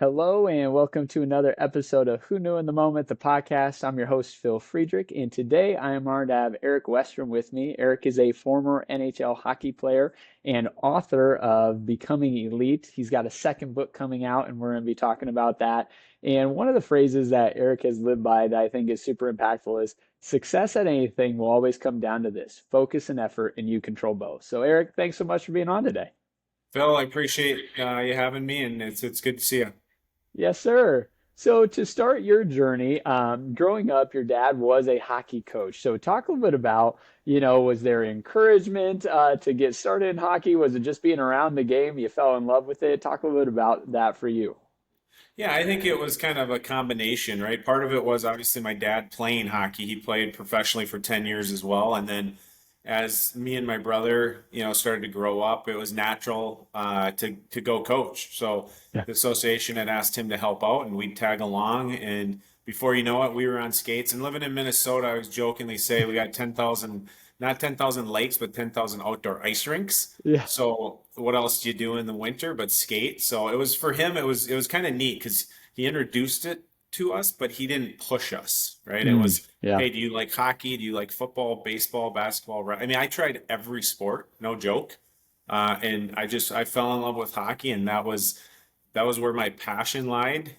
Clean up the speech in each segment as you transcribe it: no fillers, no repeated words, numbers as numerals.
Hello and welcome to another episode of Who Knew in the Moment, the podcast. I'm your host, Phil Friedrich, and today I am honored to have Erik Westrum with me. Erik is a former NHL hockey player and author of Becoming Elite. He's got a second book coming out, and we're going to be talking about that. And one of the phrases that Erik has lived by that I think is super impactful is success at anything will always come down to this: focus and effort, and you control both. So, Erik, thanks so much for being on today. Phil, I appreciate you having me, and it's good to see you. Yes, sir. So to start your journey, growing up, your dad was a hockey coach. So talk a little bit about, was there encouragement to get started in hockey? Was it just being around the game, you fell in love with it? Talk a little bit about that for you. Yeah, I think it was kind of a combination, right? Part of it was obviously my dad playing hockey. He played professionally for 10 years as well. And then as me and my brother, started to grow up, it was natural to go coach. So Yeah. the association had asked him to help out, and we'd tag along. And before you know it, we were on skates. And living in Minnesota, I always jokingly say we got 10,000, not 10,000 lakes, but 10,000 outdoor ice rinks. Yeah. So what else do you do in the winter but skate? So it was for him, it was kind of neat because he introduced it to us, but he didn't push us, right? It Mm, was, yeah. hey, do you like hockey? Do you like football, baseball, basketball? I mean, I tried every sport, no joke. And I fell in love with hockey, and that was where my passion lied,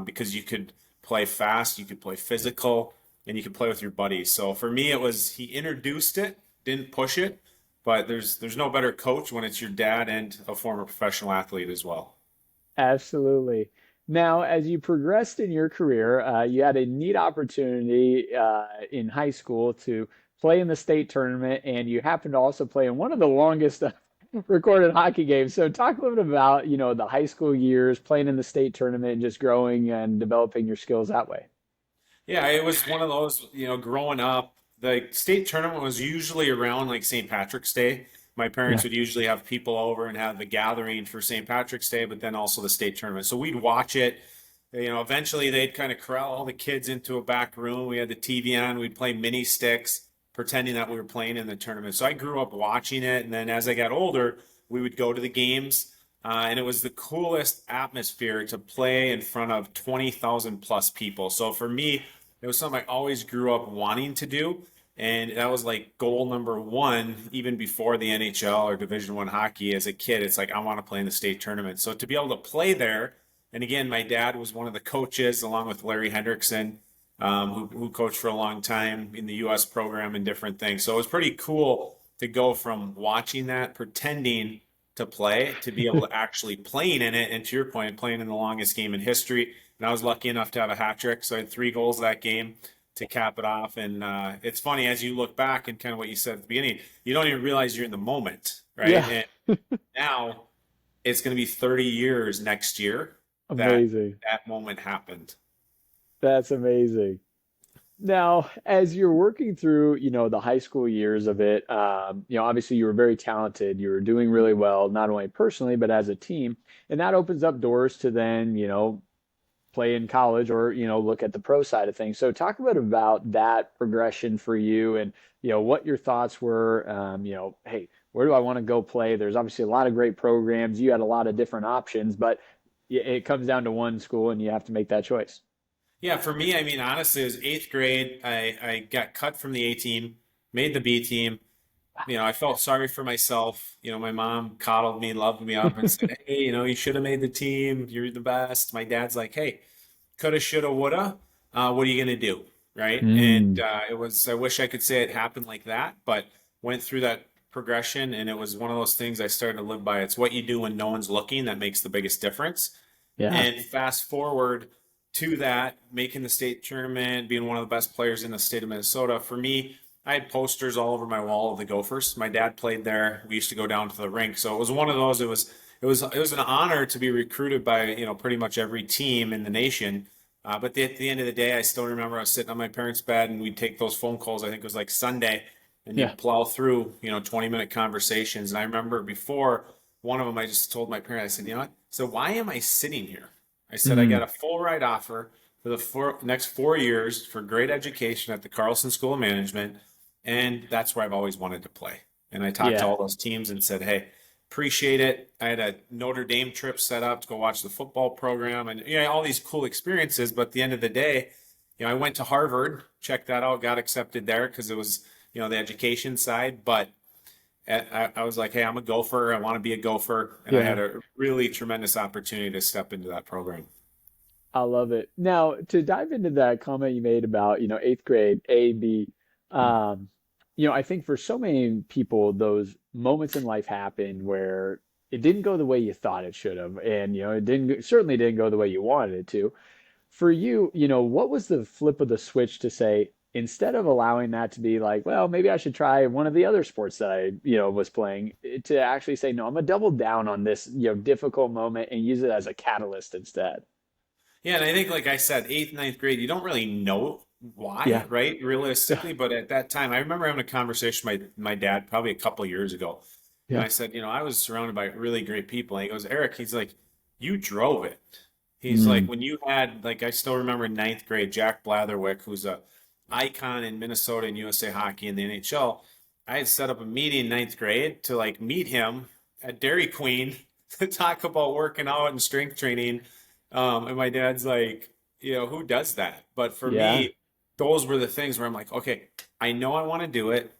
because you could play fast, you could play physical, and you could play with your buddies. So for me, it was he introduced it, didn't push it, but there's no better coach when it's your dad and a former professional athlete as well. Absolutely. Now, as you progressed in your career, you had a neat opportunity in high school to play in the state tournament, and you happened to also play in one of the longest recorded hockey games. So, talk a little bit about, the high school years, playing in the state tournament, and just growing and developing your skills that way. Yeah, it was one of those, growing up, the state tournament was usually around like St. Patrick's Day. My parents Yeah. would usually have people over and have the gathering for St. Patrick's Day, but then also the state tournament. So we'd watch it. Eventually they'd kind of corral all the kids into a back room. We had the TV on. We'd play mini sticks, pretending that we were playing in the tournament. So I grew up watching it, and then as I got older, we would go to the games. And it was the coolest atmosphere to play in front of 20,000 plus people. So for me, it was something I always grew up wanting to do, and that was like goal number one, even before the NHL or Division One hockey. As a kid, it's like I want to play in the state tournament. So to be able to play there, and again, my dad was one of the coaches along with Larry Hendrickson, who coached for a long time in the U.S. program and different things. So it was pretty cool to go from watching that, pretending to play, to be able to actually playing in it. And to your point, playing in the longest game in history. And I was lucky enough to have a hat trick. So I had 3 goals that game to cap it off. And it's funny as you look back and kind of what you said at the beginning, you don't even realize you're in the moment, right? Yeah. And now it's going to be 30 years next year that Amazing. that moment happened. That's amazing. Now, as you're working through, the high school years of it, obviously you were very talented. You were doing really well, not only personally, but as a team. And that opens up doors to then, play in college or, look at the pro side of things. So talk a bit about that progression for you and, what your thoughts were, hey, where do I want to go play? There's obviously a lot of great programs. You had a lot of different options, but it comes down to one school and you have to make that choice. Yeah, for me, I mean, honestly, it was eighth grade. I got cut from the A team, made the B team. I felt sorry for myself. My mom coddled me, loved me up, and said, "Hey, you should have made the team. You're the best." My dad's like, "Hey, coulda, shoulda, woulda. What are you gonna do?" Right? And Mm, it was. I wish I could say it happened like that, but went through that progression, and it was one of those things I started to live by. It's what you do when no one's looking that makes the biggest difference. yeah. And fast forward to that, making the state tournament, being one of the best players in the state of Minnesota. For me, I had posters all over my wall of the Gophers. My dad played there. We used to go down to the rink. So it was one of those. It was an honor to be recruited by pretty much every team in the nation. But at the end of the day, I still remember I was sitting on my parents' bed and we'd take those phone calls. I think it was like Sunday, and Yeah. you'd plow through 20-minute conversations. And I remember before one of them, I just told my parents, I said, you know what? So why am I sitting here? I said, I got Mm, a full ride offer for the next 4 years for great education at the Carlson School of Management. And that's where I've always wanted to play. And I talked to yeah. all those teams and said, hey, appreciate it. I had a Notre Dame trip set up to go watch the football program and all these cool experiences. But at the end of the day, I went to Harvard, checked that out, got accepted there because it was, the education side. But I was like, hey, I'm a Gopher. I want to be a Gopher. And I Yeah. had a really tremendous opportunity to step into that program. I love it. Now, to dive into that comment you made about, eighth grade, A, B, um, I think for so many people, those moments in life happen where it didn't go the way you thought it should have, and certainly didn't go the way you wanted it to. For you, what was the flip of the switch to say, instead of allowing that to be like, well, maybe I should try one of the other sports that I, was playing, to actually say, no, I'm gonna double down on this, difficult moment and use it as a catalyst instead. Yeah, and I think, like I said, eighth, ninth grade, you don't really know why, Yeah. right? Yeah. Realistically, but at that time, I remember having a conversation with my dad probably a couple of years ago, and Yeah. I said, I was surrounded by really great people. And he goes, Eric, he's like, you drove it. He's like, Mm, when you had, like, I still remember in ninth grade, Jack Blatherwick, who's a icon in Minnesota and USA hockey in the NHL. I had set up a meeting in ninth grade to like meet him at Dairy Queen to talk about working out and strength training. And my dad's like, who does that? But for yeah. me, those were the things where I'm like, okay, I know I want to do it.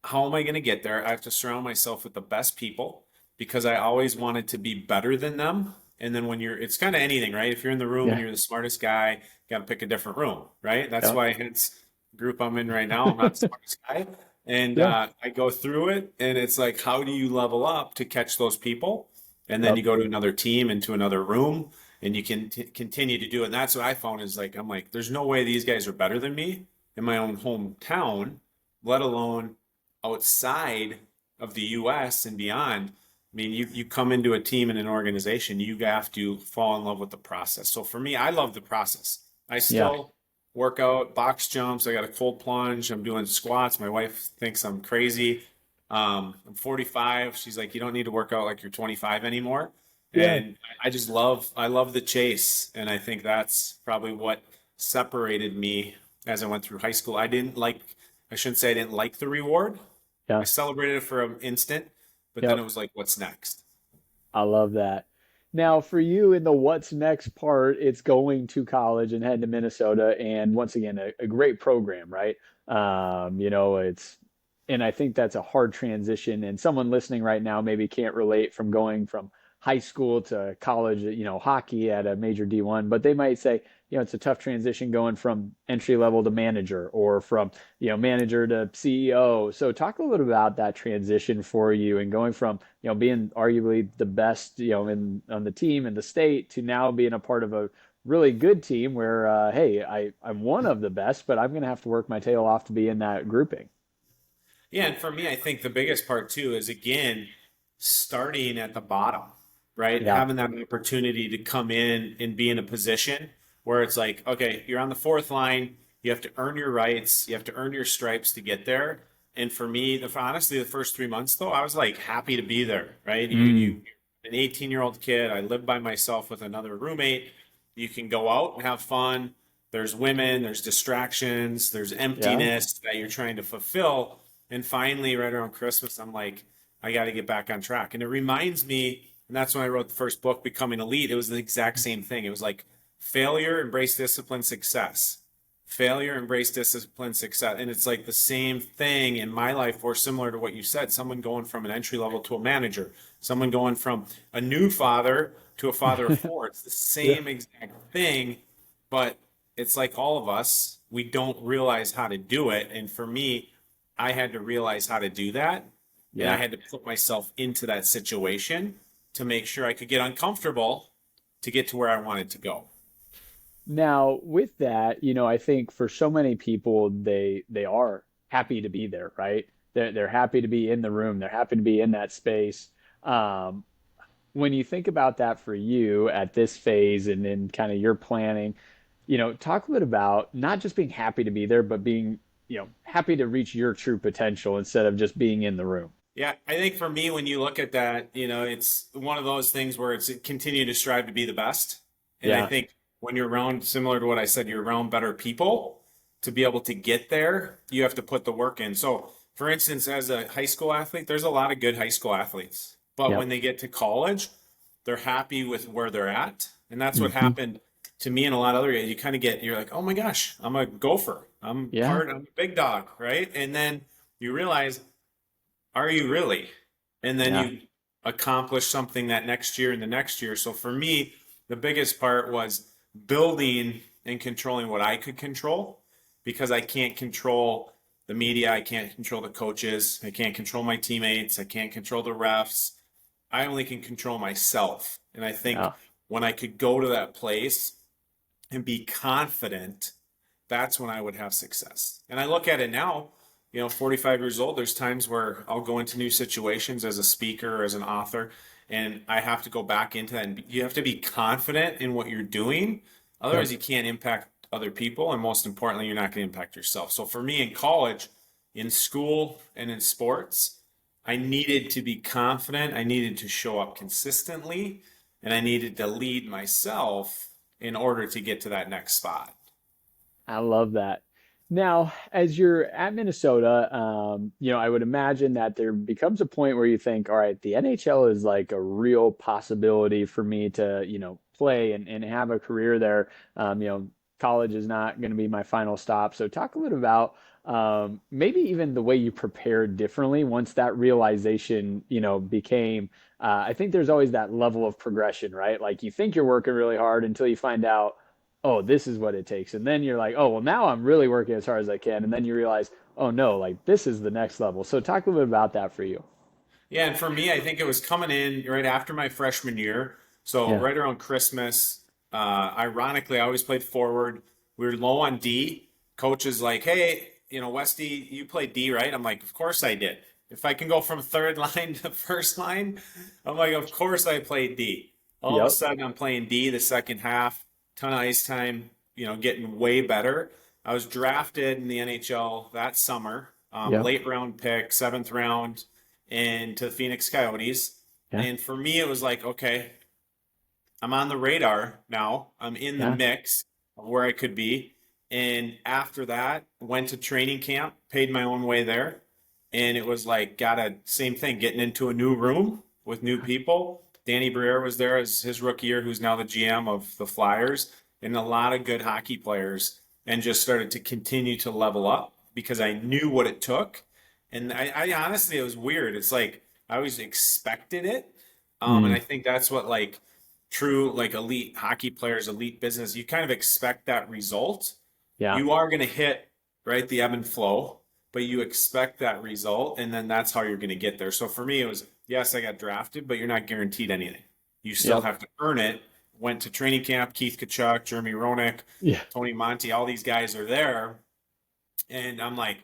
How am I going to get there? I have to surround myself with the best people because I always wanted to be better than them. And then it's kind of anything, right? If you're in the room and Yeah. you're the smartest guy, got to pick a different room, right? That's Yeah. why hence the group I'm in right now, I'm not the smartest guy. And Yeah. I go through it and it's like, how do you level up to catch those people? And then Yep. you go to another team into another room and you can continue to do it. And that's what I found is like, I'm like, there's no way these guys are better than me in my own hometown, let alone outside of the US and beyond. I mean, you come into a team and an organization, you have to fall in love with the process. So for me, I love the process. I Yeah. still work out, box jumps. I got a cold plunge. I'm doing squats. My wife thinks I'm crazy. I'm 45. She's like, you don't need to work out like you're 25 anymore. Yeah. And I love the chase. And I think that's probably what separated me as I went through high school. I shouldn't say I didn't like the reward. I Yeah. celebrated it for an instant, but then Yep. it was like, what's next? I love that. Now, for you in the what's next part, it's going to college and heading to Minnesota, and once again, a great program, right? And I think that's a hard transition. And someone listening right now maybe can't relate from going from high school to college, hockey at a major D1, but they might say, it's a tough transition going from entry level to manager or from, manager to CEO. So talk a little bit about that transition for you and going from, being arguably the best, on the team in the state to now being a part of a really good team where, hey, I'm one of the best, but I'm going to have to work my tail off to be in that grouping. Yeah, and for me, I think the biggest part too is again starting at the bottom, right? Yeah. Having that opportunity to come in and be in a position where it's like, okay, you're on the fourth line, you have to earn your rights, you have to earn your stripes to get there. And for me, honestly, the first 3 months though, I was like happy to be there, right? Mm, An 18-year-old kid, I live by myself with another roommate. You can go out and have fun. There's women, there's distractions, there's yeah. emptiness that you're trying to fulfill. And finally, right around Christmas, I'm like, I got to get back on track. And it reminds me, and that's when I wrote the first book, Becoming Elite. It was the exact same thing. It was like failure, embrace discipline, success. Failure, embrace discipline, success. And it's like the same thing in my life, or similar to what you said, someone going from an entry level to a manager, someone going from a new father to a father of four. It's the Yeah. same exact thing, but it's like all of us, we don't realize how to do it. And for me, I had to realize how to do that. And I Yeah. had to put myself into that situation to make sure I could get uncomfortable to get to where I wanted to go. Now, with that, I think for so many people, they are happy to be there, right? They're happy to be in the room. They're happy to be in that space. Um, when you think about that for you at this phase and then kind of your planning, talk a bit about not just being happy to be there, but being, happy to reach your true potential instead of just being in the room. Yeah, I think for me, when you look at that, it's one of those things where it's continue to strive to be the best. And I Yeah. think when you're around, similar to what I said, you're around better people to be able to get there, you have to put the work in. So, for instance, as a high school athlete, there's a lot of good high school athletes. But when Yep. they get to college, they're happy with where they're at. And that's what Hmm. happened to me and a lot of other guys. You kind of get, you're like, oh my gosh, I'm a Gopher. Yeah. I'm a big dog, right? And then you realize, are you really? And then Yeah. you accomplish something that next year and the next year. So for me, the biggest part was building and controlling what I could control, because I can't control the media, I can't control the coaches, I can't control my teammates, I can't control the refs. I only can control myself. And I think Yeah. when I could go to that place and be confident, that's when I would have success. And I look at it now, 45 years old, there's times where I'll go into new situations as a speaker or as an author, and I have to go back into that. And you have to be confident in what you're doing. Otherwise, Yep. you can't impact other people. And most importantly, you're not going to impact yourself. So for me in college, in school, and in sports, I needed to be confident. I needed to show up consistently, and I needed to lead myself in order to get to that next spot. I love that. Now, as you're at Minnesota, I would imagine that there becomes a point where you think, all right, the NHL is like a real possibility for me to, play and have a career there. College is not going to be my final stop. So talk a little about maybe even the way you prepared differently once that realization, became, I think there's always that level of progression, right? Like you think you're working really hard until you find out, oh, this is what it takes. And then you're like, oh, well, now I'm really working as hard as I can. And then you realize, oh, no, like this is the next level. So talk a little bit about that for you. Yeah, and for me, I think it was coming in right after my freshman year. So Yeah. right around Christmas. Ironically, I always played forward. We were low on D. Coach is like, hey, Westy, you played D, right? I'm like, of course I did. If I can go from third line to first line, I'm like, of course I played D. All of a Yep. sudden, I'm playing D the second half, ton of ice time, getting way better. I was drafted in the NHL that summer, Yep. late round pick, seventh round, and to the Phoenix Coyotes. Yeah. And for me, it was like, okay, I'm on the radar now. I'm in the Yeah. mix of where I could be. And after that, went to training camp, paid my own way there. And it was like, got a same thing, getting into a new room with new people. Danny Briere was there as his rookie year, who's now the GM of the Flyers, and a lot of good hockey players, and just started to continue to level up because I knew what it took. And I honestly, it was weird. It's like I always expected it. And Mm, I think that's what like true like elite hockey players, elite business, you kind of expect that result. yeah. You are going to hit right the ebb and flow, but you expect that result, and then that's how you're going to get there. So for me, it was yes, I got drafted, but you're not guaranteed anything. You still Yep. have to earn it. Went to training camp. Keith Kachuk, Jeremy Roenick, Yeah. Tony Monty, all these guys are there, and I'm like,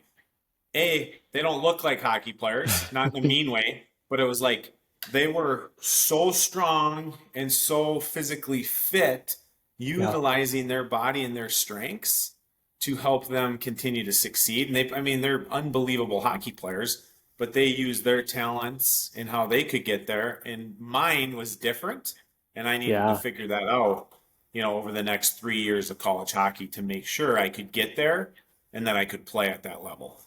they don't look like hockey players, not in a mean way, but it was like they were so strong and so physically fit, Yeah. utilizing their body and their strengths to help them continue to succeed. And I mean, they're unbelievable hockey players, but they use their talents and how they could get there. And mine was different. And I needed to Yeah. figure that out, over the next 3 years of college hockey to make sure I could get there and that I could play at that level.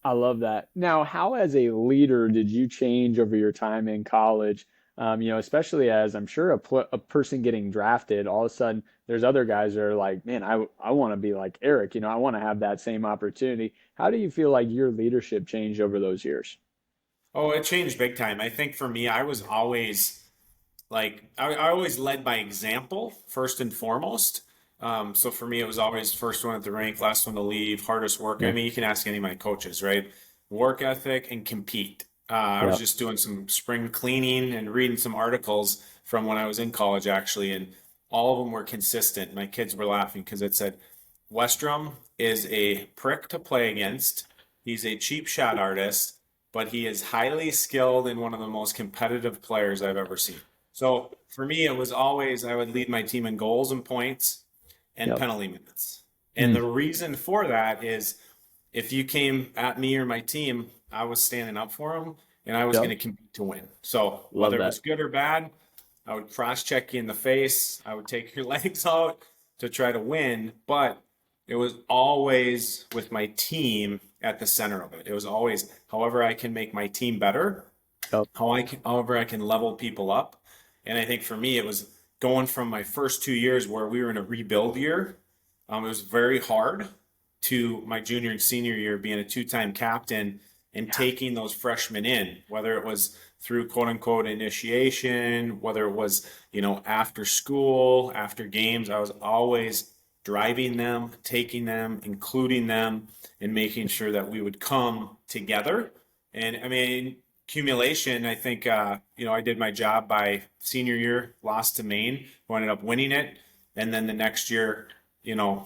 I love that. Now, how as a leader did you change over your time in college? Especially as I'm sure a person getting drafted, all of a sudden there's other guys that are like, man, I want to be like Erik, I want to have that same opportunity. How do you feel like your leadership changed over those years? Oh, it changed big time. I think for me, I was always like, I always led by example first and foremost. So for me, it was always first one at the rink, last one to leave, hardest work. I Yeah. mean, you can ask any of my coaches, right? Work ethic and compete. I was Yep. just doing some spring cleaning and reading some articles from when I was in college, actually, and all of them were consistent. My kids were laughing because it said, Westrum is a prick to play against. He's a cheap shot artist, but he is highly skilled and one of the most competitive players I've ever seen. So for me, it was always I would lead my team in goals and points and Yep. penalty minutes. And Mm, the reason for that is if you came at me or my team, I was standing up for them and I was going yep. to compete to win. So Love whether it that. was good or bad, I would cross check you in the face. I would take your legs out to try to win. But it was always with my team at the center of it. It was always however I can make my team better Yep. however I can level people up. And I think for me, it was going from my first 2 years where we were in a rebuild year. It was very hard to my junior and senior year being a two-time captain and Yeah. taking those freshmen in, whether it was through quote unquote initiation, whether it was, after school, after games. I was always driving them, taking them, including them, and making sure that we would come together. And I mean, accumulation, I think, I did my job by senior year, lost to Maine, who ended up winning it. And then the next year,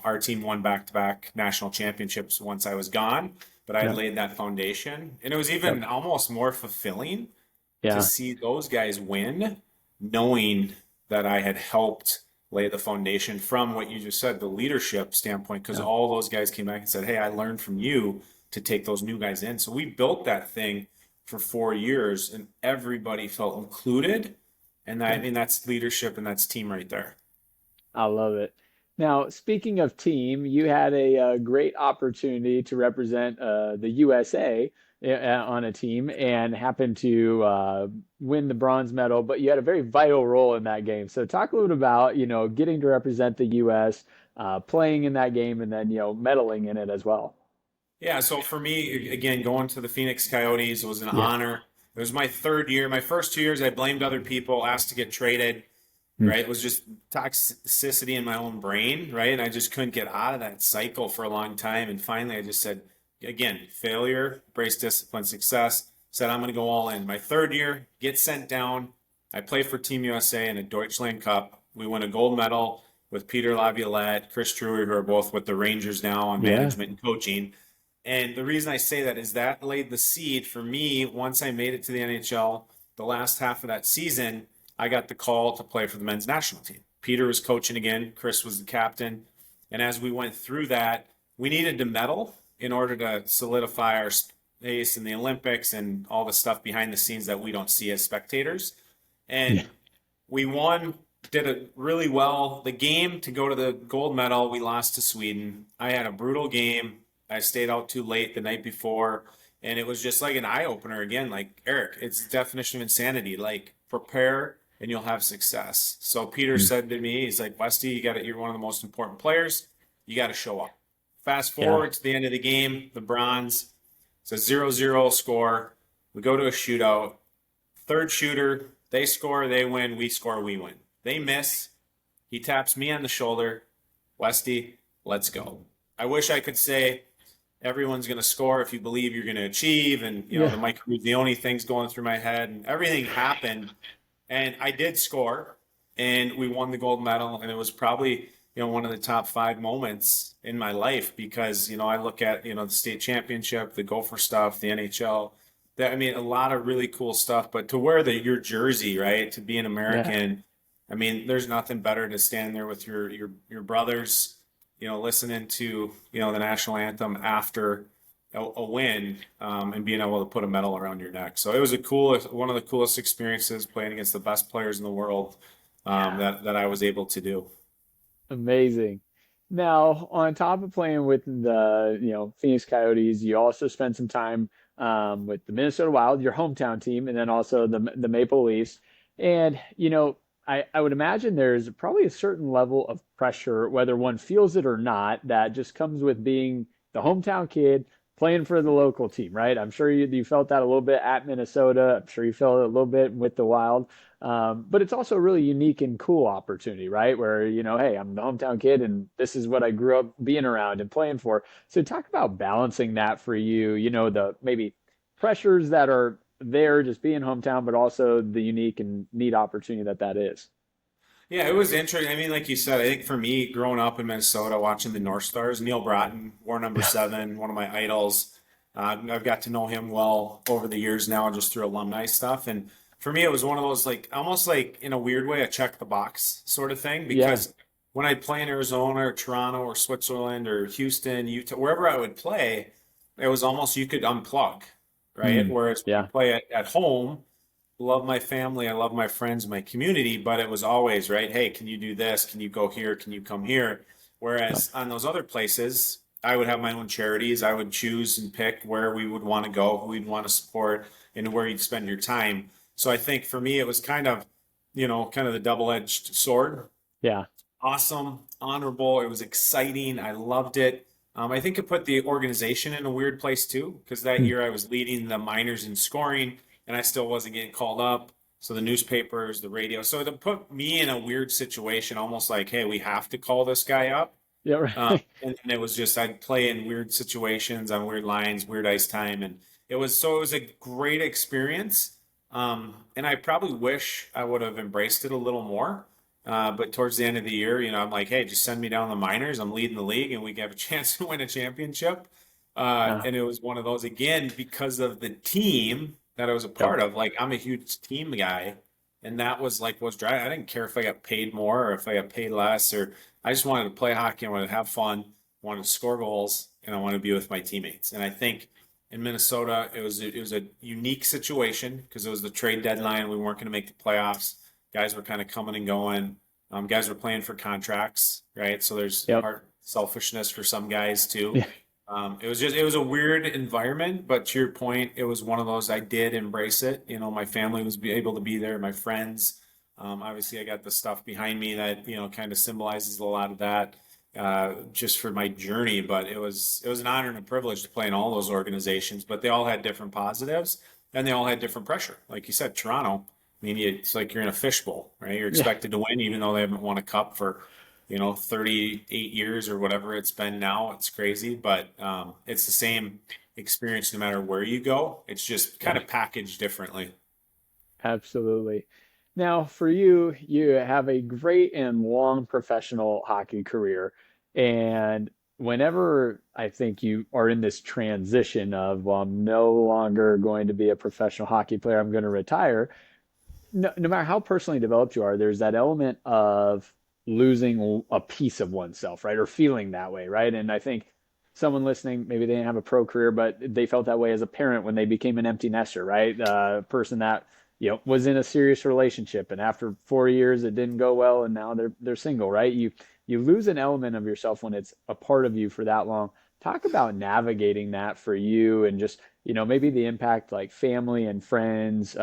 our team won back-to-back national championships once I was gone, but I had Yep. laid that foundation. And it was Yep. even almost more fulfilling to Yeah. see those guys win, knowing that I had helped lay the foundation from what you just said, the leadership standpoint, because Yeah. all those guys came back and said, hey, I learned from you to take those new guys in. So we built that thing for 4 years and everybody felt included. And that, I Yeah. mean, that's leadership and that's team right there. I love it. Now, speaking of team, you had a, great opportunity to represent the USA on a team and happened to win the bronze medal, but you had a very vital role in that game. So, talk a little bit about, getting to represent the US, playing in that game, and then, medaling in it as well. Yeah, so for me, again, going to the Phoenix Coyotes was an Yeah. honor. It was my third year. My first 2 years, I blamed other people, asked to get traded, Mm. right? It was just toxicity in my own brain, right? And I just couldn't get out of that cycle for a long time. And finally, I just said, again, failure, brace discipline, success. Said, I'm going to go all in. My third year, get sent down. I play for Team USA in a Deutschland Cup. We won a gold medal with Peter Laviolette, Chris Drury, who are both with the Rangers now on Yeah. management and coaching. And the reason I say that is that laid the seed for me once I made it to the NHL. The last half of that season, I got the call to play for the men's national team. Peter was coaching again, Chris was the captain. And as we went through that, we needed to medal in order to solidify our space in the Olympics and all the stuff behind the scenes that we don't see as spectators. Yeah. And we won, did it really well. The game to go to the gold medal, we lost to Sweden. I had a brutal game. I stayed out too late the night before. And it was just like an eye opener again. Like, Eric, it's the definition of insanity. Like, prepare and you'll have success. So Peter Mm. said to me, he's like, Westy, you're one of the most important players. You got to show up. Fast Yeah. forward to the end of the game, the bronze. It's a 0-0 score. We go to a shootout. Third shooter, they score, they win. We score, we win. They miss. He taps me on the shoulder. Westy, let's go. I wish I could say everyone's going to score if you believe you're going to achieve. And, the Yeah. Mike Ruzioni thing's going through my head and everything happened. And I did score and we won the gold medal. And it was probably, one of the top 5 moments in my life because, I look at, the state championship, the Gopher stuff, the NHL, that, I mean, a lot of really cool stuff, but to wear your jersey, right, to be an Yeah. American, I mean, there's nothing better to stand there with your brothers, listening to, the national anthem after a win, and being able to put a medal around your neck. So it was one of the coolest experiences playing against the best players in the world, Yeah. that I was able to do. Amazing. Now, on top of playing with the, Phoenix Coyotes, you also spent some time with the Minnesota Wild, your hometown team, and then also the Maple Leafs. And, I would imagine there's probably a certain level of pressure, whether one feels it or not, that just comes with being the hometown kid playing for the local team, right? I'm sure you felt that a little bit at Minnesota. I'm sure you felt it a little bit with the Wild. But it's also a really unique and cool opportunity, right? Where, hey, I'm the hometown kid and this is what I grew up being around and playing for. So talk about balancing that for you, the maybe pressures that are there just being hometown, but also the unique and neat opportunity that is. Yeah, it was interesting. I mean, like you said, I think for me, growing up in Minnesota, watching the North Stars, Neil Broughton, war number Yeah. 7, one of my idols. I've got to know him well over the years now, just through alumni stuff. And for me, it was one of those like almost like in a weird way, a check the box sort of thing. Yeah. Because when I'd play in Arizona or Toronto or Switzerland or Houston, Utah, wherever I would play, it was almost you could unplug, right? Mm. Whereas when you Yeah. play at home, love my family, I love my friends, my community, but it was always, right, hey, can you do this? Can you go here? Can you come here? Yep. Whereas on those other places, I would have my own charities. I would choose and pick where we would want to go, who we'd want to support, and where you'd spend your time. So I think for me, it was kind of, kind of the double-edged sword. Yeah. Awesome, honorable. It was exciting. I loved it. I think it put the organization in a weird place too, because that Hmm. year I was leading the minors in scoring, and I still wasn't getting called up. So the newspapers, the radio, so it put me in a weird situation, almost like, hey, we have to call this guy up. Yeah, right. And it was just I'd play in weird situations on weird lines, weird ice time, and it was a great experience. And I probably wish I would have embraced it a little more. But towards the end of the year, I'm like, hey, just send me down the minors. I'm leading the league, and we have a chance to win a championship. Yeah. And it was one of those again because of the team that I was a Yep. part of. Like I'm a huge team guy, and that was like what's driving. I didn't care if I got paid more or if I got paid less, or I just wanted to play hockey. I wanted to have fun, wanted to score goals, and I wanted to be with my teammates. And I think in Minnesota, it was a unique situation because it was the trade deadline. We weren't going to make the playoffs. Guys were kind of coming and going. Guys were playing for contracts, right? So there's Yep. heart selfishness for some guys too. Yeah. It was a weird environment, but to your point, it was one of those I did embrace it. My family was able to be there, my friends. Obviously, I got the stuff behind me that kind of symbolizes a lot of that, just for my journey. But it was an honor and a privilege to play in all those organizations. But they all had different positives, and they all had different pressure. Like you said, Toronto. I mean, it's like you're in a fishbowl, right? You're Yeah. expected to win, even though they haven't won a cup for 38 years or whatever it's been now. It's crazy, but it's the same experience no matter where you go. It's just kind Yeah. of packaged differently. Absolutely. Now, for you, you have a great and long professional hockey career. And whenever I think you are in this transition of, well, I'm no longer going to be a professional hockey player, I'm going to retire, no matter how personally developed you are, there's that element of losing a piece of oneself, right? Or feeling that way, right? And I think someone listening, maybe they didn't have a pro career, but they felt that way as a parent when they became an empty nester, right? A person that was in a serious relationship, and after 4 years it didn't go well, and now they're single, right? You lose an element of yourself when it's a part of you for that long. Talk about navigating that for you, and just maybe the impact like family and friends,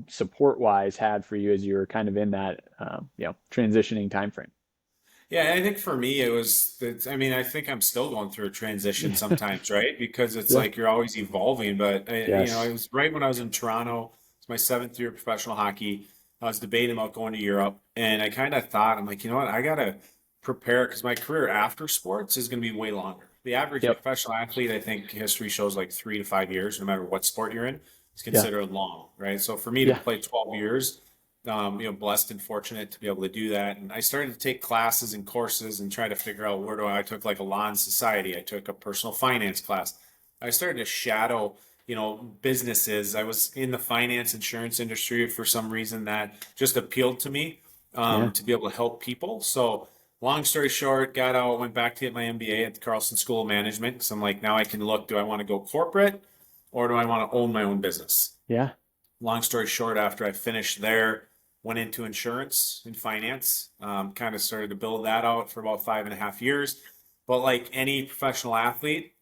support wise had for you as you were kind of in that, transitioning time frame. Yeah, I think for me I mean, I think I'm still going through a transition sometimes, right? Because it's Yeah. like you're always evolving. But it Yes. was right when I was in Toronto. It's my seventh year of professional hockey. I was debating about going to Europe, and I kind of thought, I'm like, you know what, I gotta prepare because my career after sports is going to be way longer. The average Yep. professional athlete, I think history shows like 3 to 5 years, no matter what sport you're in, is Yeah. considered long, right? So for me to Yeah. play 12 years, blessed and fortunate to be able to do that. And I started to take classes and courses and try to figure out I took like a law and society. I took a personal finance class. I started to shadow, businesses. I was in the finance insurance industry for some reason that just appealed to me, Yeah. to be able to help people. So long story short, got out, went back to get my MBA at the Carlson School of Management. Because I'm like, now I can look, do I want to go corporate or do I want to own my own business? Yeah. Long story short, after I finished there, went into insurance and finance, kind of started to build that out for about 5.5 years. But like any professional athlete,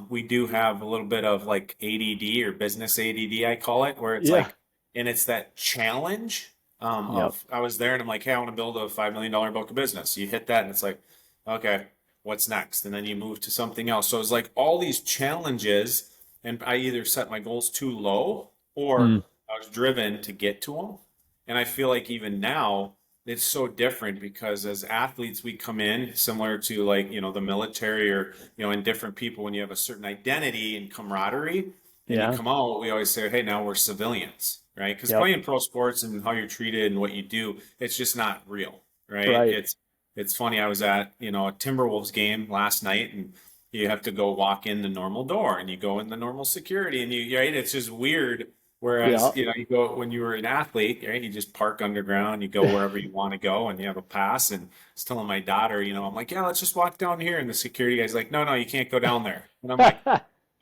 we do have a little bit of like ADD or business ADD, I call it, where it's Yeah. like, and it's that challenge Yep. of I was there and I'm like, hey, I want to build a $5 million book of business. You hit that and it's like, okay, what's next? And then you move to something else. So it's like all these challenges, and I either set my goals too low or Mm. I was driven to get to them. And I feel like even now it's so different because as athletes, we come in similar to like, the military or, in different people when you have a certain identity and camaraderie and you Yeah. come out, we always say, hey, now we're civilians, right? Because Yep. playing pro sports and how you're treated and what you do, it's just not real, right? Right. It's funny. I was at, a Timberwolves game last night and you have to go walk in the normal door and you go in the normal security and right? It's just weird. Yeah. Whereas, you go when you were an athlete, right? You just park underground, you go wherever you want to go, and you have a pass. And I was telling my daughter, I'm like, yeah, let's just walk down here. And the security guy's like, no, you can't go down there. And I'm like,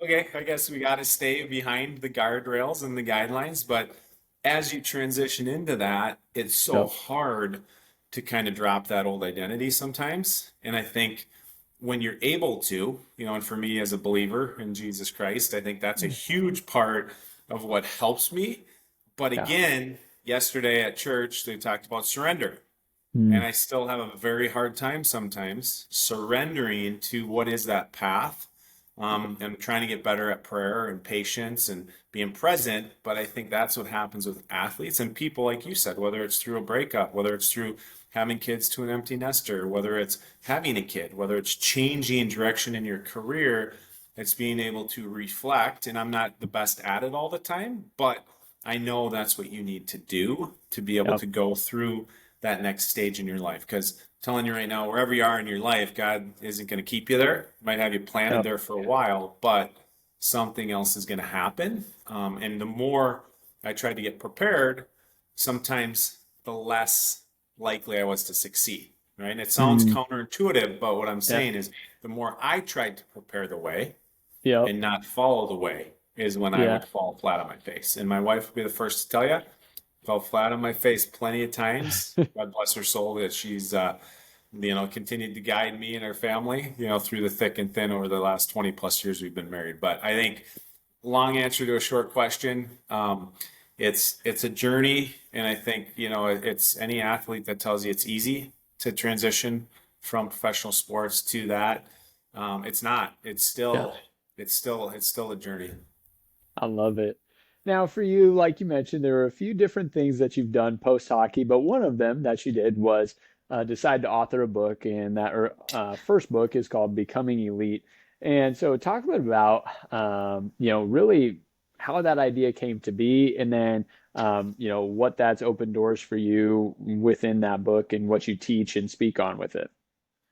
okay, I guess we got to stay behind the guardrails and the guidelines. But as you transition into that, it's so Yep. hard to kind of drop that old identity sometimes. And I think when you're able to, and for me as a believer in Jesus Christ, I think that's a huge part of what helps me. But Yeah. again, yesterday at church, they talked about surrender. And Mm. I still have a very hard time sometimes surrendering to what is that path. And trying to get better at prayer and patience and being present. But I think that's what happens with athletes and people, like you said, whether it's through a breakup, whether it's through having kids to an empty nester, whether it's having a kid, whether it's changing direction in your career, it's being able to reflect. And I'm not the best at it all the time, but I know that's what you need to do to be able Yep. to go through that next stage in your life. Because telling you right now, wherever you are in your life, God isn't going to keep you there. Might have you planted Yep. there for a while, but something else is going to happen. And the more I tried to get prepared, sometimes the less likely I was to succeed. Right. And it sounds Mm. counterintuitive, but what I'm Yeah. saying is the more I tried to prepare the way Yep. and not follow the way is when I Yeah. would fall flat on my face. And my wife would be the first to tell you, fell flat on my face plenty of times. God bless her soul that she's, continued to guide me and our family, through the thick and thin over the last 20 plus years we've been married. But I think long answer to a short question. It's a journey, and I think it's any athlete that tells you it's easy to transition from professional sports to that. It's not. It's Yeah. still it's still a journey. I love it. Now, for you, like you mentioned, there are a few different things that you've done post hockey, but one of them that you did was decide to author a book, and that first book is called Becoming Elite. And so, talk a bit about, really how that idea came to be, and then, what that's opened doors for you within that book and what you teach and speak on with it.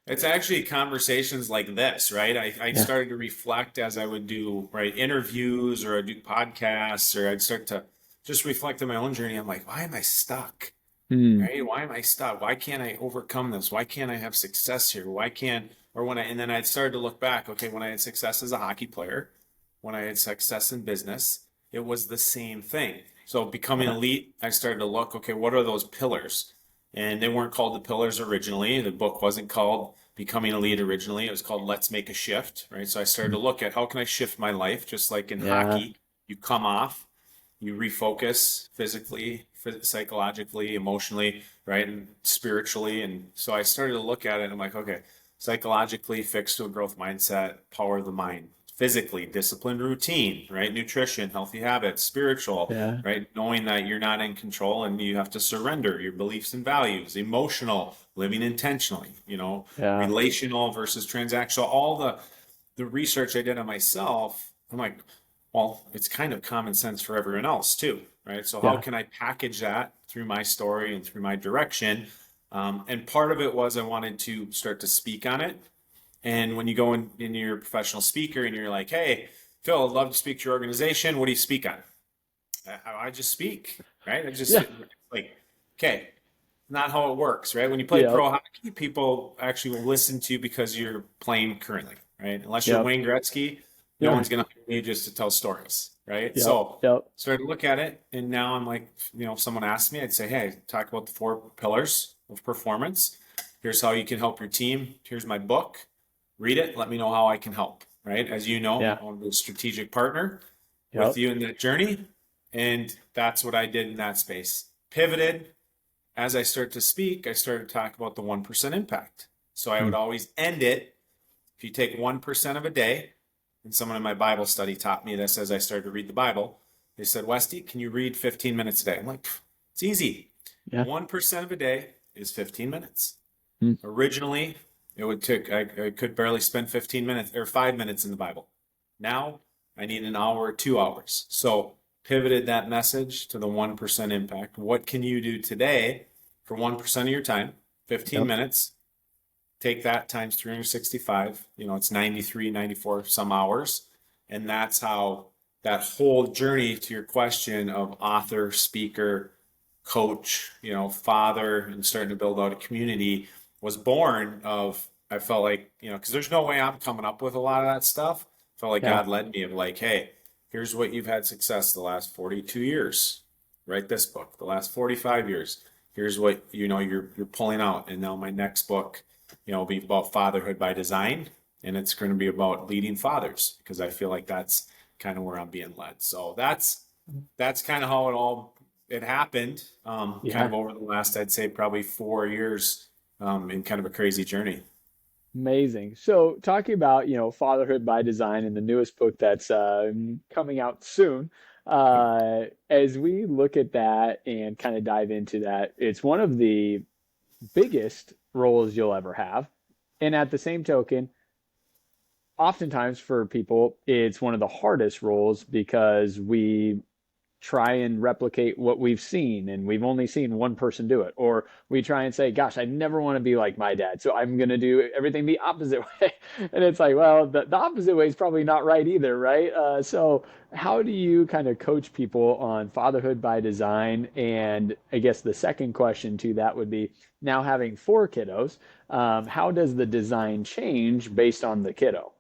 It's actually conversations like this, right? I Yeah. started to reflect as I would do, right, interviews or I'd do podcasts or I'd start to just reflect on my own journey. I'm like, why am I stuck? Mm. Right? Why am I stuck? Why can't I overcome this? Why can't I have success here? Why can't, or when and then I'd started to look back, okay, when I had success as a hockey player, when I had success in business, it was the same thing. So becoming Yeah. elite, I started to look, okay, what are those pillars? And they weren't called the pillars originally. The book wasn't called Becoming Elite originally. It was called Let's Make a Shift, right? So I started to look at how can I shift my life, just like in Yeah. hockey, you come off, you refocus physically, psychologically, emotionally, right? And spiritually. And so I started to look at it and I'm like, okay, psychologically, fixed to a growth mindset, power of the mind. Physically, disciplined routine, right? Nutrition, healthy habits, spiritual, Yeah. right? Knowing that you're not in control and you have to surrender your beliefs and values, emotional, living intentionally, Yeah. relational versus transactional, all the research I did on myself, I'm like, well, it's kind of common sense for everyone else too, right? So how Yeah. can I package that through my story and through my direction? And part of it was I wanted to start to speak on it. And when you go in your professional speaker and you're like, hey, Phil, I'd love to speak to your organization. What do you speak on? I just speak, right? I just Yeah. like, okay, not how it works, right? When you play Yep. pro hockey, people actually will listen to you because you're playing currently, right? Unless you're Yep. Wayne Gretzky, no Yeah. one's going to hire you just to tell stories, right? Yep. So Yep. started to look at it, and now I'm like, if someone asked me, I'd say, hey, talk about the 4 pillars of performance. Here's how you can help your team. Here's my book. Read it. Let me know how I can help, right? As you know, Yeah. I'm a strategic partner with Yep. you in that journey. And that's what I did in that space. Pivoted, as I start to speak, I started to talk about the 1% impact. So I would Mm. always end it. If you take 1% of a day, and someone in my Bible study taught me this as I started to read the Bible, they said, Westy, can you read 15 minutes a day? I'm like, it's easy. Yeah. 1% of a day is 15 minutes. Mm. Originally, I could barely spend 15 minutes or 5 minutes in the Bible. Now I need an hour or 2 hours. So pivoted that message to the 1% impact. What can you do today for 1% of your time? 15 Yep. minutes. Take that times 365. It's 93, 94 some hours. And that's how that whole journey to your question of author, speaker, coach, father, and starting to build out a community was born of, I felt like, because there's no way I'm coming up with a lot of that stuff. I felt like Yeah. God led me of like, hey, here's what you've had success the last 42 years. Write this book. The last 45 years. Here's what you're pulling out. And now my next book it'll be about fatherhood by design, and it's going to be about leading fathers because I feel like that's kind of where I'm being led. So that's kind of how it happened, kind of Yeah. over the last, I'd say probably 4 years, in kind of a crazy journey. Amazing. So, talking about, fatherhood by design and the newest book that's coming out soon, as we look at that and kind of dive into that, it's one of the biggest roles you'll ever have. And at the same token, oftentimes for people, it's one of the hardest roles because we try and replicate what we've seen and we've only seen one person do it, or we try and say, gosh, I never want to be like my dad, so I'm going to do everything the opposite way. And it's like, well, the opposite way is probably not right either, right? So how do you kind of coach people on fatherhood by design? And I guess the second question to that would be, now having four kiddos, how does the design change based on the kiddo?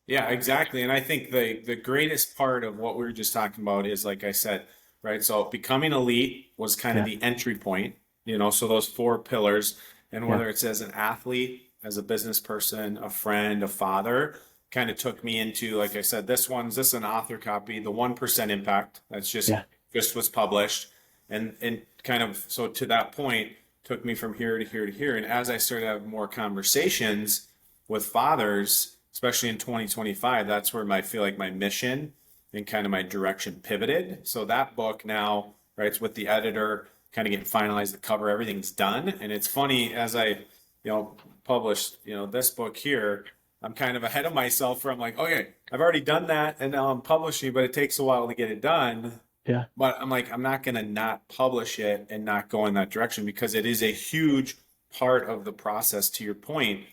Yeah, exactly. And I think the greatest part of what we were just talking about is, like I said, right? So becoming elite was kind of Yeah, the entry point, so those four pillars, and yeah, whether it's as an athlete, as a business person, a friend, a father, kind of took me into, like I said, this is an author copy, the 1% impact. That's yeah, just was published. And kind of so to that point took me from here to here to here. And as I started to have more conversations with fathers, especially in 2025, that's where I feel like my mission and kind of my direction pivoted. So that book now, right, it's with the editor, kind of getting finalized, the cover, everything's done. And it's funny, as I, published, this book here, I'm kind of ahead of myself where I'm like, okay, I've already done that and now I'm publishing, but it takes a while to get it done. yeah, But I'm like, I'm not going to not publish it and not go in that direction because it is a huge part of the process. To your point,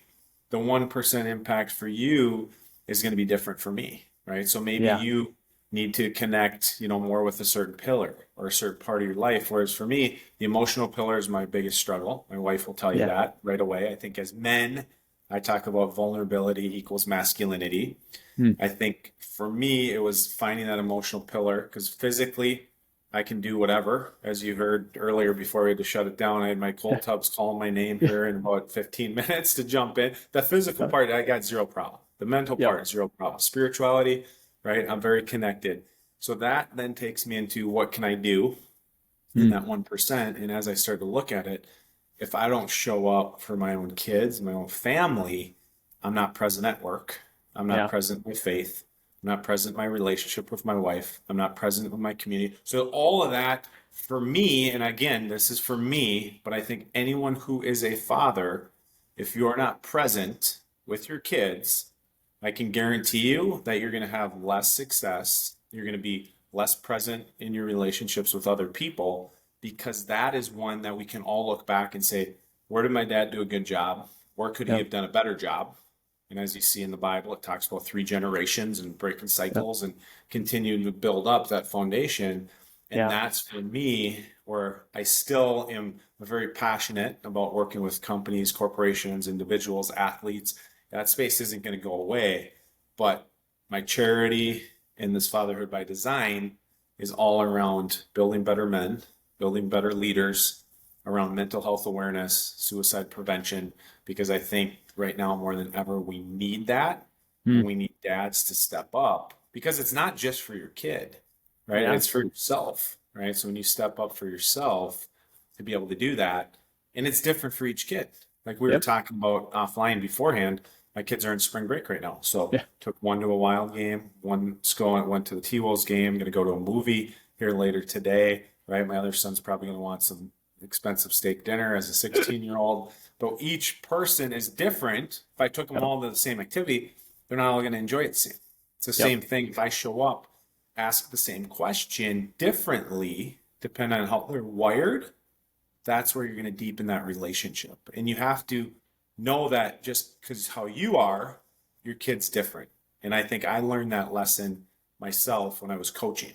the 1% impact for you is going to be different for me, right? So maybe yeah, you need to connect, more with a certain pillar or a certain part of your life. Whereas for me, the emotional pillar is my biggest struggle. My wife will tell you yeah. that right away. I think as men, I talk about vulnerability equals masculinity. Hmm. I think for me, it was finding that emotional pillar because physically, I can do whatever. As you heard earlier before we had to shut it down, I had my Yeah, cold tubs calling my name yeah, here in about 15 minutes to jump in. The physical yeah, part, I got zero problem. The mental yep. part, zero problem. Spirituality, right? I'm very connected. So that then takes me into what can I do in Hmm. that 1%. And as I start to look at it, if I don't show up for my own kids, my own family, I'm not present at work. I'm not Yeah, present with faith. I'm not present in my relationship with my wife. I'm not present with my community. So all of that for me, and again, this is for me, but I think anyone who is a father, if you're not present with your kids, I can guarantee you that you're going to have less success. You're going to be less present in your relationships with other people because that is one that we can all look back and say, where did my dad do a good job? Where could he yep, have done a better job? And as you see in the Bible, it talks about 3 generations and breaking yep, cycles and continuing to build up that foundation. And yeah, that's for me where I still am very passionate about working with companies, corporations, individuals, athletes. That space isn't going to go away. But my charity in this Fatherhood by Design is all around building better men, building better leaders, around mental health awareness, suicide prevention, because I think right now more than ever we need that, hmm. and we need dads to step up because it's not just for your kid, right? Yeah, It's for yourself, right? So when you step up for yourself to be able to do that, and it's different for each kid. Like we were yep, talking about offline beforehand, my kids are in spring break right now. So yeah, took one to a Wild game, went to the T-Wolves game, going to go to a movie here later today, right? My other son's probably going to want some expensive steak dinner as a 16-year-old. But each person is different. If I took them yep, all to the same activity, they're not all going to enjoy it the same. It's the yep, same thing. If I show up, ask the same question differently, depending on how they're wired, that's where you're going to deepen that relationship. And you have to know that just because how you are, your kid's different. And I think I learned that lesson myself when I was coaching.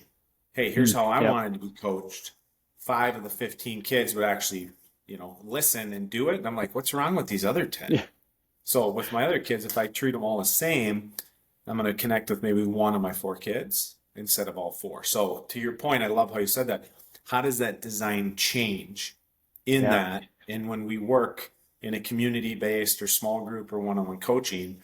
Hey, hmm. here's how I Yep, wanted to be coached. 5 of the 15 kids would actually, listen and do it. And I'm like, what's wrong with these other 10? yeah, So with my other kids, if I treat them all the same, I'm going to connect with maybe one of my 4 kids instead of all 4. So to your point, I love how you said that. How does that design change in yeah, that? And when we work in a community-based or small group or one-on-one coaching,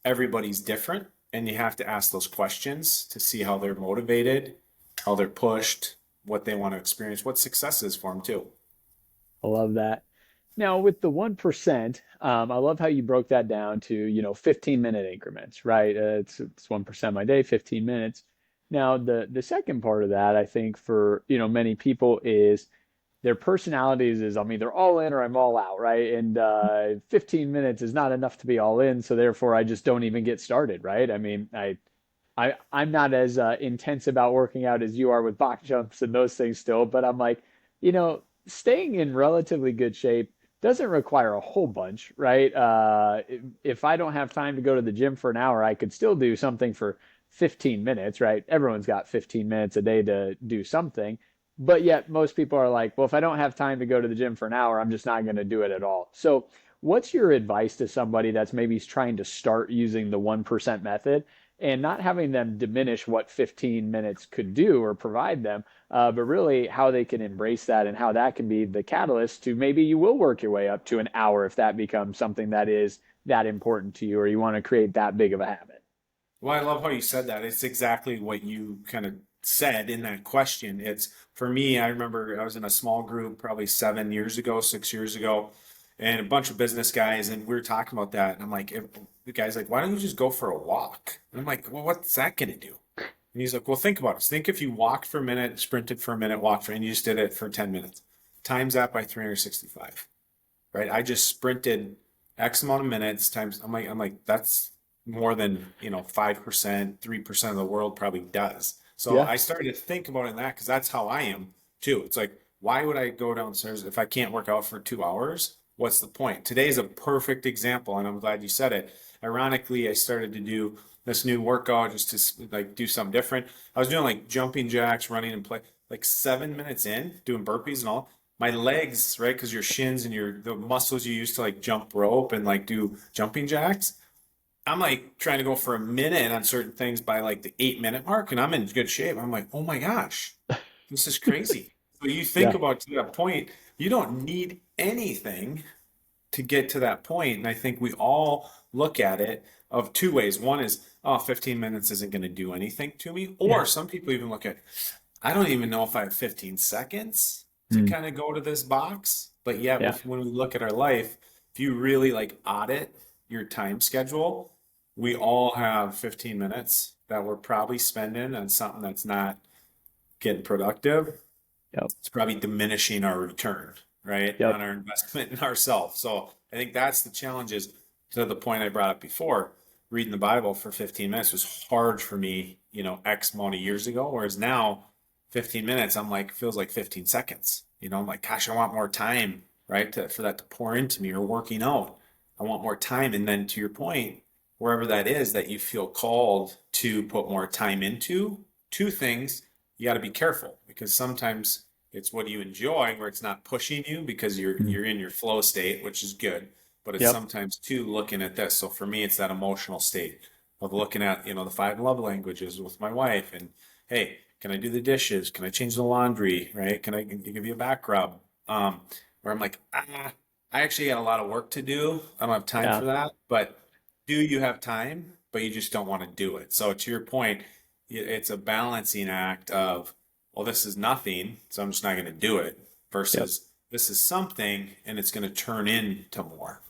everybody's different, and you have to ask those questions to see how they're motivated, how they're pushed, what they want to experience, what success is for them too. I love that. Now, with the 1%, I love how you broke that down to, 15-minute increments, right? It's 1% of my day, 15 minutes. Now, the second part of that, I think for, many people is their personalities is I'm either all in or I'm all out, right? And 15 minutes is not enough to be all in, so therefore I just don't even get started, right? I mean, I'm not as intense about working out as you are with box jumps and those things still, but I'm like, staying in relatively good shape doesn't require a whole bunch, right? If I don't have time to go to the gym for an hour, I could still do something for 15 minutes, right? Everyone's got 15 minutes a day to do something. But yet, most people are like, well, if I don't have time to go to the gym for an hour, I'm just not going to do it at all. So, what's your advice to somebody that's maybe trying to start using the 1% method and not having them diminish what 15 minutes could do or provide them, but really how they can embrace that and how that can be the catalyst to maybe you will work your way up to an hour if that becomes something that is that important to you or you want to create that big of a habit? Well, I love how you said that. It's exactly what you kind of said in that question. It's for me, I remember I was in a small group probably 7 years ago, 6 years ago, and a bunch of business guys, and we were talking about that. And I'm like, the guy's like, why don't you just go for a walk? And I'm like, well, what's that going to do? And he's like, well, think about it. Think if you walked for a minute, sprinted for a minute, walked for, and you just did it for 10 minutes. Times that by 365, right? I just sprinted X amount of minutes times. I'm like, that's more than 5%, 3% of the world probably does. So Yeah. I started to think about it in that because that's how I am too. It's like, why would I go downstairs if I can't work out for 2 hours? What's the point? Today's a perfect example, and I'm glad you said it. Ironically, I started to do this new workout just to like do something different. I was doing like jumping jacks, running and play. Like 7 minutes in, doing burpees and all, my legs, right? Because your shins and the muscles you use to like jump rope and like do jumping jacks. I'm like trying to go for a minute on certain things by like the 8 minute mark, and I'm in good shape. I'm like, oh my gosh, this is crazy. So you think Yeah. about to that point, you don't need anything to get to that point. And I think we all look at it of two ways. One is, oh, 15 minutes isn't going to do anything to me. Yeah. Or some people even look at, I don't even know if I have 15 seconds to Mm. kind of go to this box. But yet, Yeah. when we look at our life, if you really like audit your time schedule, we all have 15 minutes that we're probably spending on something that's not getting productive. Yep. It's probably diminishing our return, right, on Yep. our investment in ourselves. So I think that's the challenge is to the point I brought up before. Reading the Bible for 15 minutes was hard for me, X amount of years ago. Whereas now, 15 minutes, I'm like, feels like 15 seconds. I'm like, gosh, I want more time, right, for that to pour into me or working out. I want more time. And then to your point, wherever that is that you feel called to put more time into, two things, you got to be careful because sometimes it's what you enjoy where it's not pushing you because you're Mm. you're in your flow state, which is good. But it's Yep. sometimes too looking at this. So for me, it's that emotional state of looking at, the five love languages with my wife and hey, can I do the dishes? Can I change the laundry? Right? Can I give you a back rub? Where I'm like, I actually got a lot of work to do. I don't have time Yeah. for that. But do you have time? But you just don't want to do it. So to your point, it's a balancing act of, well, this is nothing, so I'm just not going to do it, Yep. versus this is something and it's going to turn into more.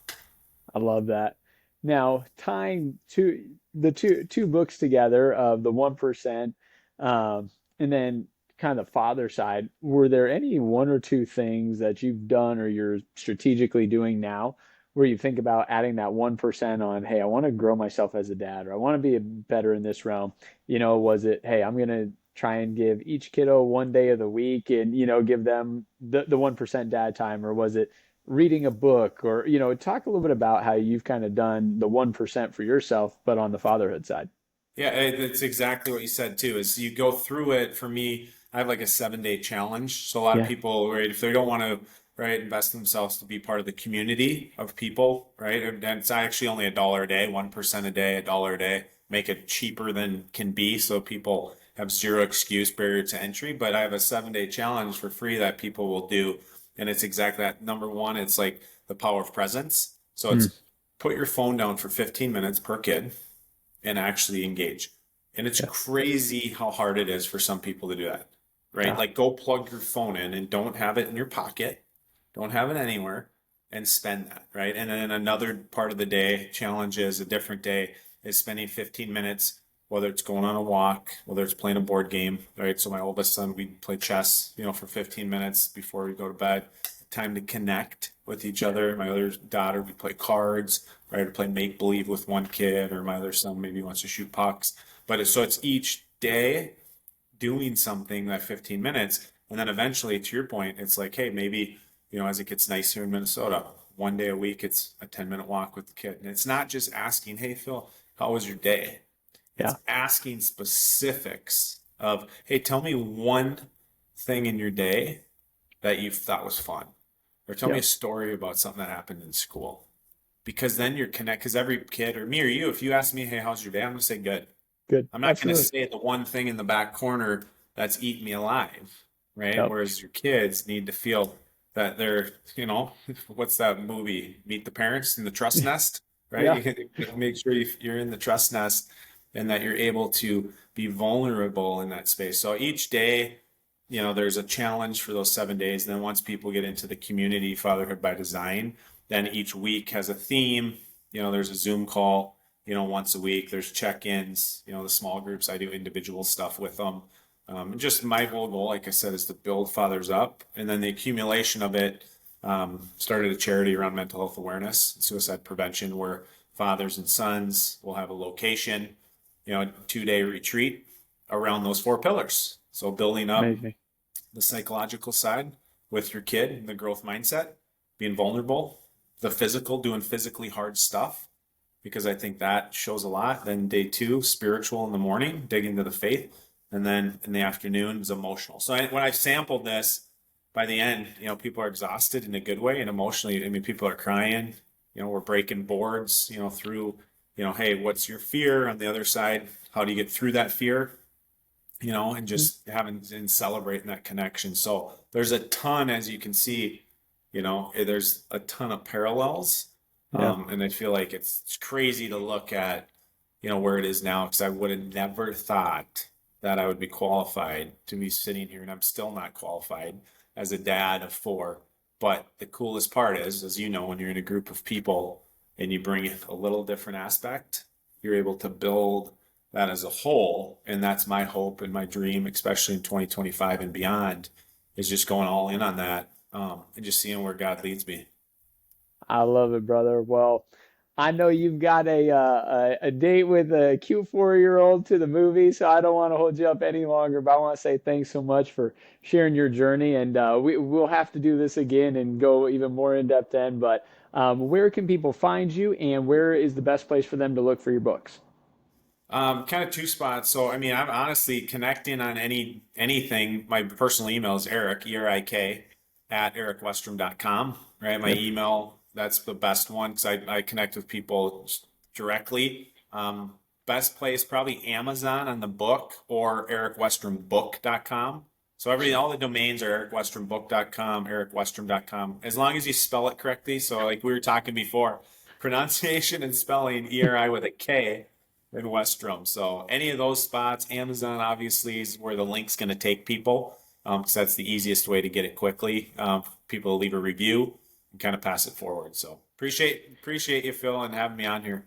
I love that. Now, tying two books together of the 1%, and then kind of the father side, were there any one or two things that you've done or you're strategically doing now where you think about adding that 1% on, hey, I want to grow myself as a dad, or I want to be better in this realm? Was it, hey, I'm gonna try and give each kiddo one day of the week and give them the 1% dad time, or was it reading a book, or talk a little bit about how you've kind of done the 1% for yourself but on the fatherhood side? Yeah, it's exactly what you said too. Is you go through it. For me, I have like a 7 day challenge. So a lot of Yeah. people, right, if they don't want to, right, invest themselves to be part of the community of people, right, and it's actually only $1 a day, 1% a day, $1 a day, make it cheaper than can be, so people have zero excuse barrier to entry. But I have a 7 day challenge for free that people will do, and it's exactly that. Number one, it's like the power of presence. So Mm, it's put your phone down for 15 minutes per kid and actually engage. And it's yeah. crazy how hard it is for some people to do that, right? Ah, Like go plug your phone in and don't have it in your pocket, don't have it anywhere, and spend that, right? And then another part of the day, challenge is a different day, is spending 15 minutes, whether it's going on a walk, whether it's playing a board game, right? So my oldest son, we play chess, for 15 minutes before we go to bed. Time to connect with each other. My other daughter, we play cards, right? Or play make believe with one kid, or my other son maybe wants to shoot pucks. So it's each day doing something that 15 minutes. And then eventually, to your point, it's like, hey, maybe, as it gets nicer in Minnesota, one day a week, it's a 10-minute walk with the kid. And it's not just asking, hey, Phil, how was your day? It's yeah. asking specifics of, hey, tell me one thing in your day that you thought was fun, or tell me a Yep. story about something that happened in school. Because then you're because every kid, or me or you, if you ask me, hey, how's your day? I'm going to say good. Good. I'm not going to Absolutely. say the one thing in the back corner that's eating me alive, right? Yep. Whereas your kids need to feel that they're, what's that movie? Meet the Parents in the Trust Nest, right? Yeah. You make sure you're in the trust nest and that you're able to be vulnerable in that space. So each day, there's a challenge for those 7 days. And then once people get into the community fatherhood by design, then each week has a theme. There's a Zoom call, once a week. There's check-ins, the small groups. I do individual stuff with them. Just my whole goal, like I said, is to build fathers up. And then the accumulation of it, started a charity around mental health awareness and suicide prevention where fathers and sons will have a location, 2-day retreat around those 4 pillars. So building up Amazing. the psychological side with your kid, the growth mindset, being vulnerable, the physical, doing physically hard stuff, because I think that shows a lot. Then day 2, spiritual in the morning, dig into the faith. And then in the afternoon is emotional. So when I sampled this, by the end, people are exhausted in a good way and emotionally. I mean, people are crying, we're breaking boards, through, hey, what's your fear on the other side? How do you get through that fear? And just having and celebrating that connection. So there's a ton, as you can see, there's a ton of parallels. Yeah. And I feel like it's crazy to look at, where it is now, because I would have never thought that I would be qualified to be sitting here, and I'm still not qualified as a dad of 4. But the coolest part is, as you know, when you're in a group of people and you bring in a little different aspect, you're able to build that as a whole. And that's my hope and my dream, especially in 2025 and beyond, is just going all in on that, and just seeing where God leads me. I love it, brother. Well, I know you've got a date with a cute 4-year-old to the movie, so I don't want to hold you up any longer. But I want to say thanks so much for sharing your journey, and we'll have to do this again and go even more in depth then. But where can people find you, and where is the best place for them to look for your books? Kind of 2 spots. So, I mean, I'm honestly connecting on anything. My personal email is Erik, Erik, at erikwestrum.com, right? My Yep. email, that's the best one because I connect with people directly. Best place, probably Amazon on the book or erikwestrumbook.com. So all the domains are erikwestrumbook.com, erikwestrum.com, as long as you spell it correctly. So like we were talking before, pronunciation and spelling ERI with a K in Westrum. So any of those spots, Amazon obviously is where the link's going to take people, because that's the easiest way to get it quickly. People leave a review and kind of pass it forward. So appreciate you, Phil, and having me on here.